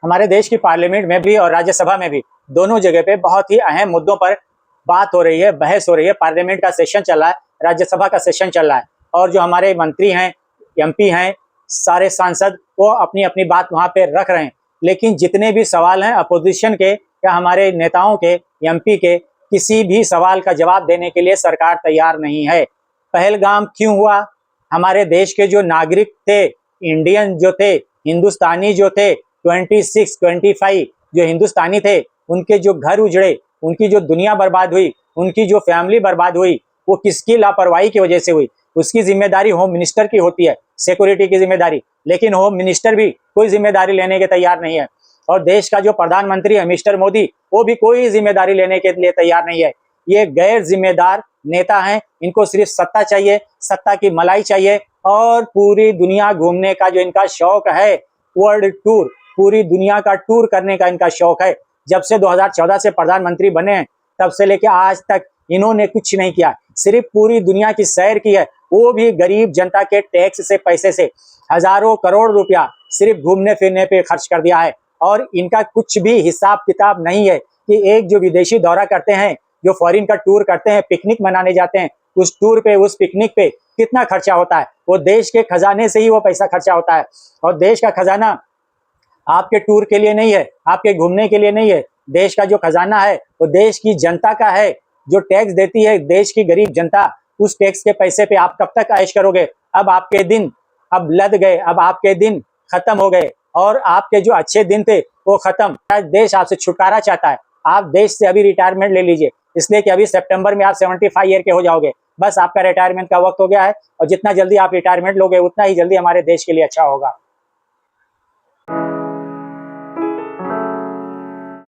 हमारे देश की पार्लियामेंट में भी और राज्यसभा में भी दोनों जगह पे बहुत ही अहम मुद्दों पर बात हो रही है, बहस हो रही है। पार्लियामेंट का सेशन चल रहा है, राज्यसभा का सेशन चल रहा है और जो हमारे मंत्री हैं, एमपी हैं, सारे सांसद वो अपनी अपनी बात वहाँ पे रख रहे हैं। लेकिन जितने भी सवाल हैं अपोजिशन के या हमारे नेताओं के, एमपी के, किसी भी सवाल का जवाब देने के लिए सरकार तैयार नहीं है। पहलगाम क्यों हुआ? हमारे देश के जो नागरिक थे, इंडियन जो थे, हिंदुस्तानी जो थे, 25 जो हिंदुस्तानी थे, उनके जो घर उजड़े, उनकी जो दुनिया बर्बाद हुई, उनकी जो फैमिली बर्बाद हुई, वो किसकी लापरवाही की वजह से हुई? उसकी जिम्मेदारी होम मिनिस्टर की होती है, सिक्योरिटी की जिम्मेदारी। लेकिन होम मिनिस्टर भी कोई जिम्मेदारी लेने के तैयार नहीं है और देश का जो प्रधानमंत्री है मिस्टर मोदी, वो भी कोई जिम्मेदारी लेने के लिए तैयार नहीं है। ये गैर जिम्मेदार नेता हैं, इनको सिर्फ सत्ता चाहिए, सत्ता की मलाई चाहिए और पूरी दुनिया घूमने का जो इनका शौक है, वर्ल्ड टूर, पूरी दुनिया का टूर करने का इनका शौक है। जब से 2014 से प्रधानमंत्री बने हैं तब से लेके आज तक इन्होंने कुछ नहीं किया, सिर्फ पूरी दुनिया की सैर की है, वो भी गरीब जनता के टैक्स से, पैसे से। हजारों करोड़ रुपया सिर्फ घूमने फिरने पे खर्च कर दिया है और इनका कुछ भी हिसाब किताब नहीं है कि एक जो विदेशी दौरा करते हैं, जो फॉरेन का टूर करते हैं, पिकनिक मनाने जाते हैं, उस टूर पे, उस पिकनिक पे कितना खर्चा होता है? वो देश के खजाने से ही वो पैसा खर्चा होता है और देश का खजाना आपके टूर के लिए नहीं है, आपके घूमने के लिए नहीं है। देश का जो खजाना है वो देश की जनता का है, जो टैक्स देती है देश की गरीब जनता। उस टैक्स के पैसे पे आप कब तक ऐश करोगे? अब आपके दिन अब लद गए, अब आपके दिन खत्म हो गए और आपके जो अच्छे दिन थे वो खत्म। देश आपसे छुटकारा चाहता है, आप देश से अभी रिटायरमेंट ले लीजिए, इसलिए कि अभी सितंबर में आप 75 ईयर के हो जाओगे। बस आपका रिटायरमेंट का वक्त हो गया है और जितना जल्दी आप रिटायरमेंट लोगे उतना ही जल्दी हमारे देश के लिए अच्छा होगा।